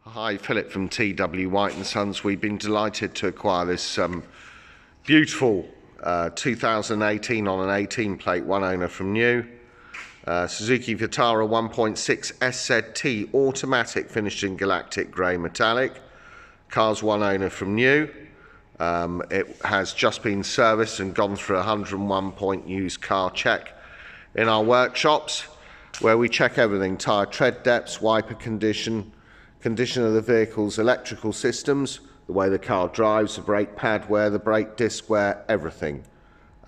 Hi, Philip from TW White & Sons. We've been delighted to acquire this beautiful 2018 on an 18 plate, one owner from new. Suzuki Vitara 1.6 SZT Automatic, finished in Galactic Grey Metallic. Car's one owner from new. It has just been serviced and gone through a 101-point used car check in our workshops, where we check everything: tyre tread depths, wiper condition of the vehicle's electrical systems, the way the car drives, the brake pad wear, the brake disc wear, everything.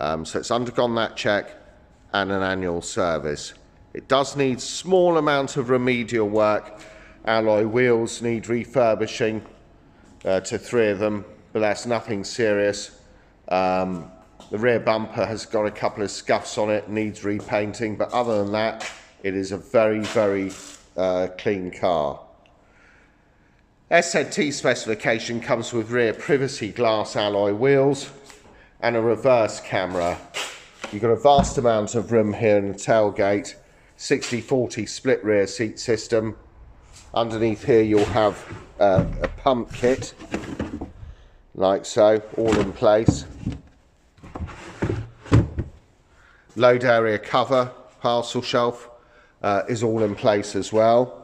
So it's undergone that check and an annual service. It does need small amount of remedial work. Alloy wheels need refurbishing to 3 of them, but that's nothing serious. The rear bumper has got a couple of scuffs on it, needs repainting, but other than that, it is a very, very clean car. SZT specification comes with rear privacy glass alloy wheels and a reverse camera. You've got a vast amount of room here in the tailgate, 60/40 split rear seat system. Underneath here you'll have a pump kit, like so, all in place. Load area cover, parcel shelf is all in place as well.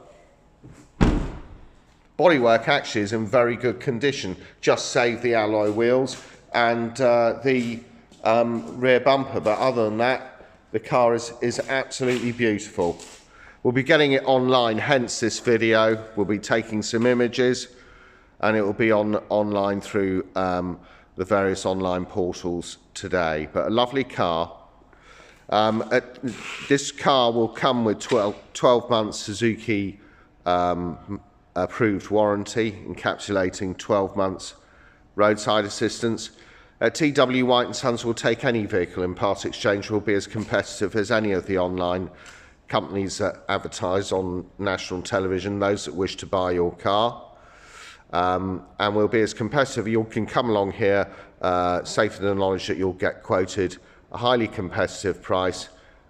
Bodywork actually is in very good condition, just save the alloy wheels and the rear bumper, but other than that, the car is absolutely beautiful. We'll be getting it online, hence this video. We'll be taking some images and it will be online through the various online portals today. But a lovely car. This car will come with 12 months Suzuki approved warranty, encapsulating 12 months roadside assistance. TW White & Sons will take any vehicle in part exchange. Will be as competitive as any of the online companies that advertise on national television, those that wish to buy your car. And we'll be as competitive. You can come along here safe in the knowledge that you'll get quoted a highly competitive price,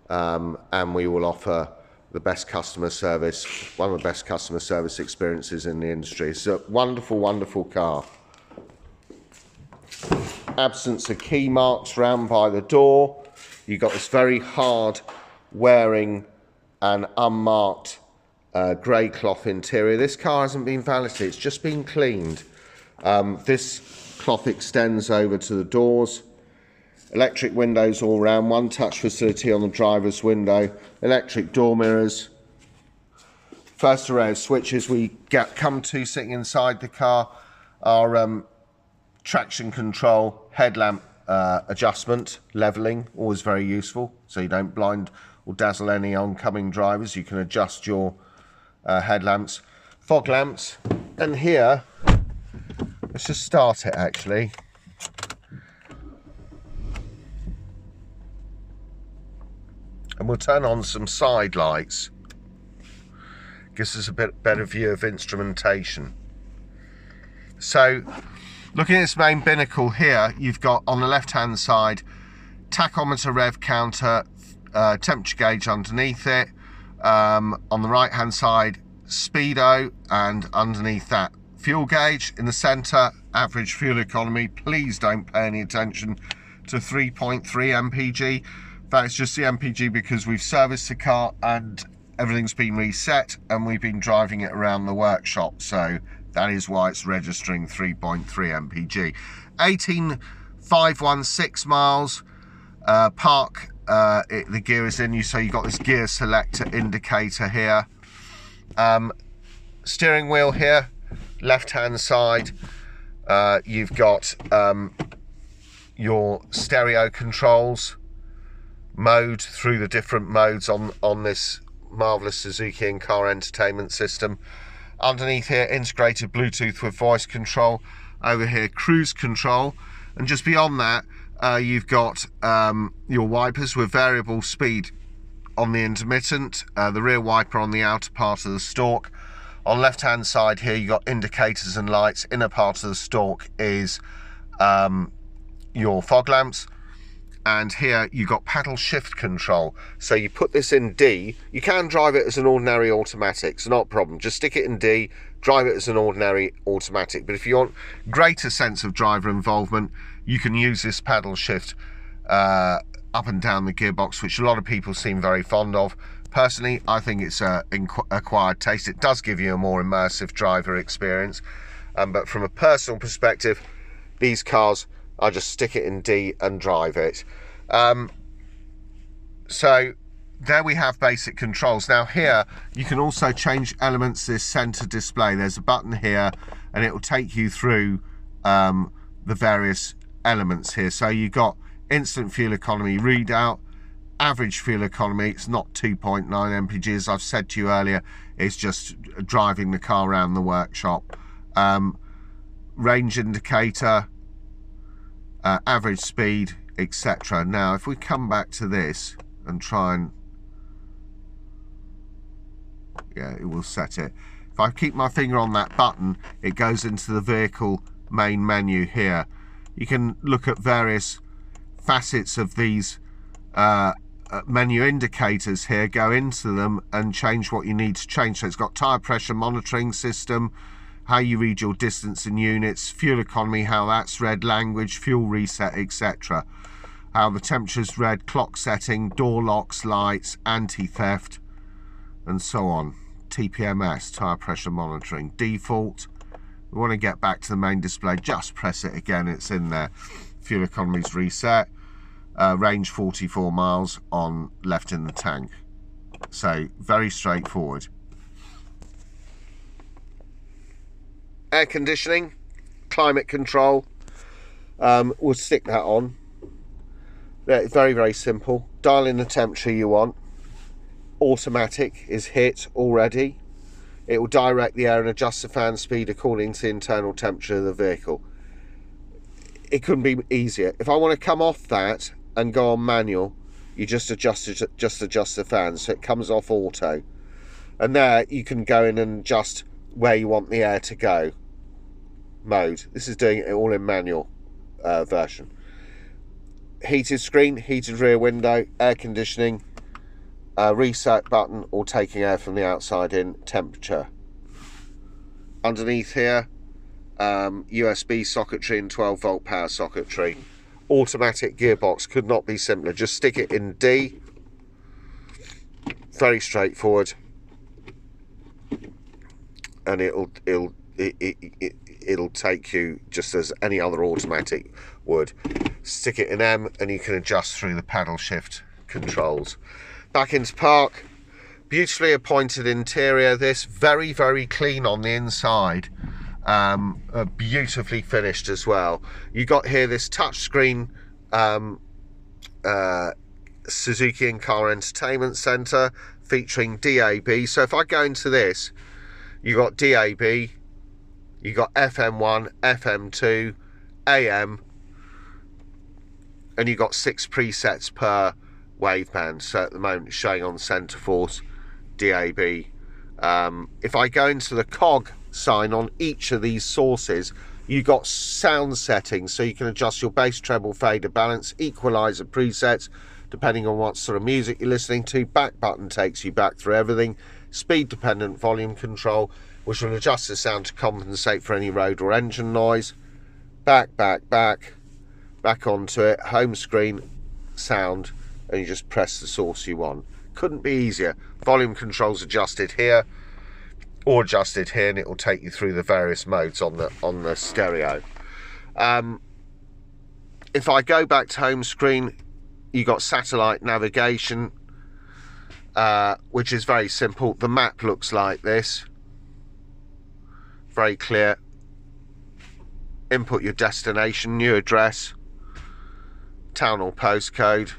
and we will offer the best customer service, one of the best customer service experiences in the industry. It's a wonderful, wonderful car. Absence of key marks round by the door. You've got this very hard wearing and unmarked grey cloth interior. This car hasn't been valeted, it's just been cleaned. This cloth extends over to the doors. Electric windows all round, one touch facility on the driver's window, electric door mirrors. First array of switches we come to sitting inside the car are traction control, headlamp adjustment, levelling, always very useful, so you don't blind or dazzle any oncoming drivers. You can adjust your headlamps, fog lamps, and here, let's just start it actually. And we'll turn on some side lights. Gives us a bit better view of instrumentation. So, looking at this main binnacle here, you've got on the left-hand side tachometer, rev counter, temperature gauge underneath it. On the right-hand side, speedo, and underneath that, fuel gauge. In the centre, average fuel economy. Please don't pay any attention to 3.3 mpg. That's just the MPG because we've serviced the car and everything's been reset and we've been driving it around the workshop, so that is why it's registering 3.3 mpg. 18,516 miles. The gear is in you, so you've got this gear selector indicator here. Steering wheel here, left hand side. You've got your stereo controls, mode through the different modes on this marvellous Suzuki in-car entertainment system. Underneath here, integrated Bluetooth with voice control. Over here, cruise control. And just beyond that, you've got your wipers with variable speed on the intermittent, the rear wiper on the outer part of the stalk. On left hand side here, you've got indicators and lights. Inner part of the stalk is your fog lamps. and here you've got paddle shift control. So you put this in D. You can drive it as an ordinary automatic, it's not a problem. Just stick it in D, drive it as an ordinary automatic. But if you want greater sense of driver involvement, you can use this paddle shift up and down the gearbox, which a lot of people seem very fond of. Personally, I think it's an acquired taste. It does give you a more immersive driver experience. But from a personal perspective, these cars, I just stick it in D and drive it. So there we have basic controls. Now here you can also change elements. This center display, there's a button here and it will take you through the various elements here. So you've got instant fuel economy readout, average fuel economy. It's not 2.9 mpg, as I've said to you earlier. It's just driving the car around the workshop. Range indicator, average speed, etc. Now if we come back to this and try and, yeah, it will set it. If I keep my finger on that button, it goes into the vehicle main menu here. You can look at various facets of these menu indicators here, go into them and change what you need to change. So it's got tyre pressure monitoring system, how you read your distance in units, fuel economy, how that's read, language, fuel reset, etc. How the temperature's read, clock setting, door locks, lights, anti-theft, and so on. TPMS, tyre pressure monitoring. Default. We want to get back to the main display, just press it again, it's in there. Fuel economy's reset. Range 44 miles on left in the tank. So very straightforward. Air conditioning, climate control, we'll stick that on. Very, very simple. Dial in the temperature you want. Automatic is hit already. It will direct the air and adjust the fan speed according to the internal temperature of the vehicle. It couldn't be easier. If I want to come off that and go on manual, you just adjust the fan so it comes off auto. And there you can go in and adjust where you want the air to go. Mode. This is doing it all in manual version. Heated screen, heated rear window, air conditioning, reset button, or taking air from the outside in, temperature. Underneath here, USB socketry and 12-volt power socketry. Automatic gearbox, could not be simpler. Just stick it in D. Very straightforward, and it'll take you just as any other automatic would. Stick it in M and you can adjust through the paddle shift controls. Back into park. Beautifully appointed interior. This very, very clean on the inside. Beautifully finished as well. You got here this touchscreen Suzuki in-car entertainment center featuring DAB. So if I go into this, you got DAB, you got FM1, FM2, AM, and you got 6 presets per waveband. So at the moment it's showing on center force DAB. If I go into the cog sign on each of these sources, you got sound settings, so you can adjust your bass, treble, fader, balance, equalizer presets depending on what sort of music you're listening to. Back button takes you back through everything. Speed dependent volume control, which will adjust the sound to compensate for any road or engine noise. Back onto it. Home screen, sound, and you just press the source you want. Couldn't be easier. Volume controls adjusted here or adjusted here, and it will take you through the various modes on the stereo. If I go back to home screen, you got satellite navigation, which is very simple. The map looks like this, very clear. Input your destination, new address, town or postcode.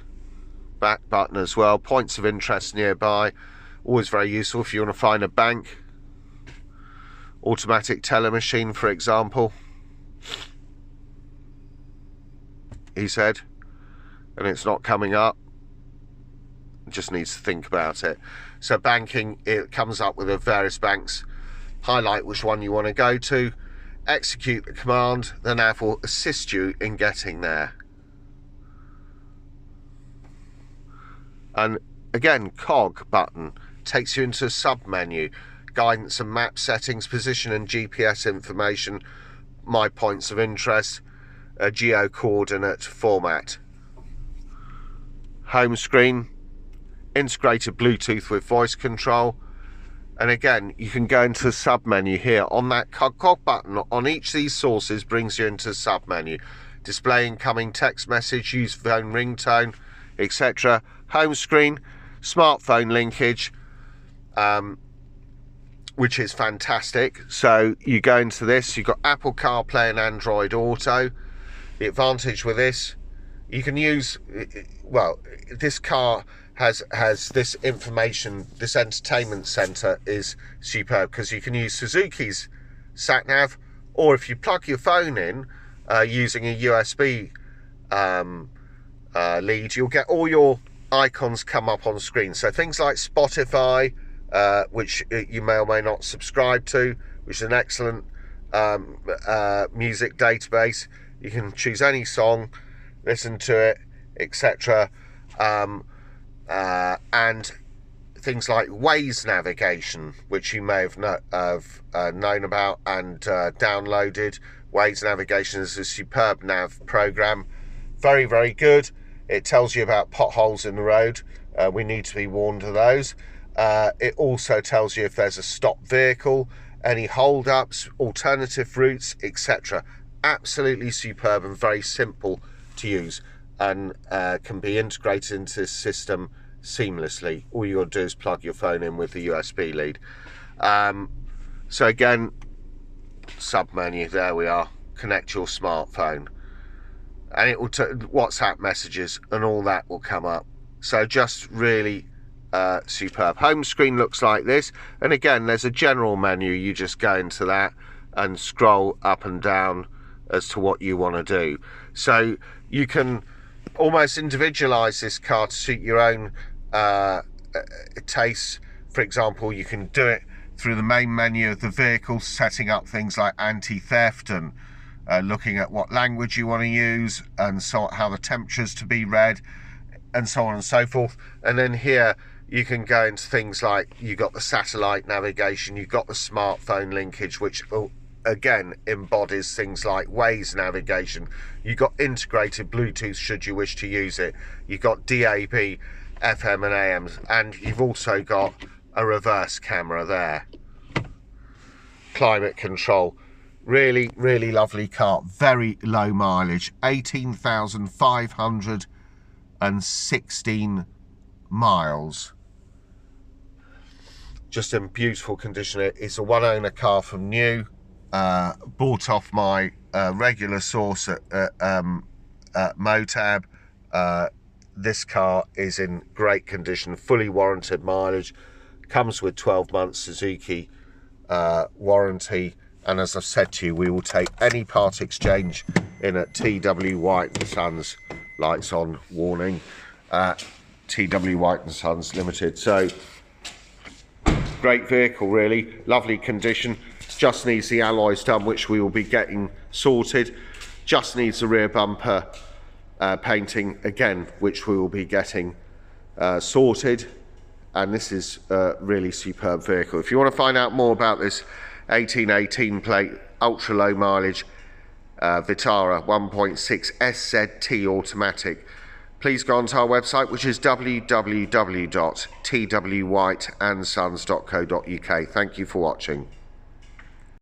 Back button as well. Points of interest nearby, always very useful if you want to find a bank. Automatic teller machine, for example, he said, and it's not coming up. It just needs to think about it. So banking, it comes up with the various banks. Highlight which one you want to go to, execute the command, the nav will assist you in getting there. And again, cog button takes you into a sub menu, guidance and map settings, position and GPS information, my points of interest, a geo coordinate format. Home screen, integrated Bluetooth with voice control. And again, you can go into a sub menu here on that cog button on each of these sources, brings you into a sub menu. Display incoming text message, use phone ringtone, etc. Home screen, smartphone linkage, which is fantastic. So you go into this, you've got Apple CarPlay and Android Auto. The advantage with this, you can use, well, this car has this information, this entertainment center is superb because you can use Suzuki's sat nav, or if you plug your phone in using a USB lead, you'll get all your icons come up on screen. So things like Spotify, which you may or may not subscribe to, which is an excellent music database. You can choose any song, listen to it, etc. And things like Waze navigation, which you may have known about and downloaded. Waze navigation is a superb nav program, very, very good. It tells you about potholes in the road. We need to be warned of those. It also tells you if there's a stopped vehicle, any hold-ups, alternative routes, etc. Absolutely superb and very simple to use, and can be integrated into this system seamlessly. All you got to do is plug your phone in with the USB lead. So again, sub menu, there we are, connect your smartphone, and it will WhatsApp messages and all that will come up. So just really superb. Home screen looks like this, and again there's a general menu. You just go into that and scroll up and down as to what you want to do. So you can almost individualize this car to suit your own tastes. For example, you can do it through the main menu of the vehicle, setting up things like anti-theft and looking at what language you want to use, and so how the temperature's to be read, and so on and so forth. And then here you can go into things like, you got the satellite navigation, you've got the smartphone linkage, which again embodies things like Waze navigation. You've got integrated Bluetooth should you wish to use it. You've got DAB, FM and AM, and you've also got a reverse camera there. Climate control. Really, really lovely car. Very low mileage. 18,516 miles. Just in beautiful condition. It's a one owner car from new. Bought off my regular source at Motab. This car is in great condition, fully warranted mileage, comes with 12 months Suzuki warranty, and as I've said to you, we will take any part exchange in at TW White & Sons, lights on, warning, TW White & Sons Limited. So great vehicle, really, lovely condition. Just needs the alloys done, which we will be getting sorted. Just needs the rear bumper painting again, which we will be getting sorted. And this is a really superb vehicle. If you want to find out more about this 1818 plate ultra low mileage Vitara 1.6 SZT Automatic, please go onto our website, which is www.twwhiteandsons.co.uk. Thank you for watching.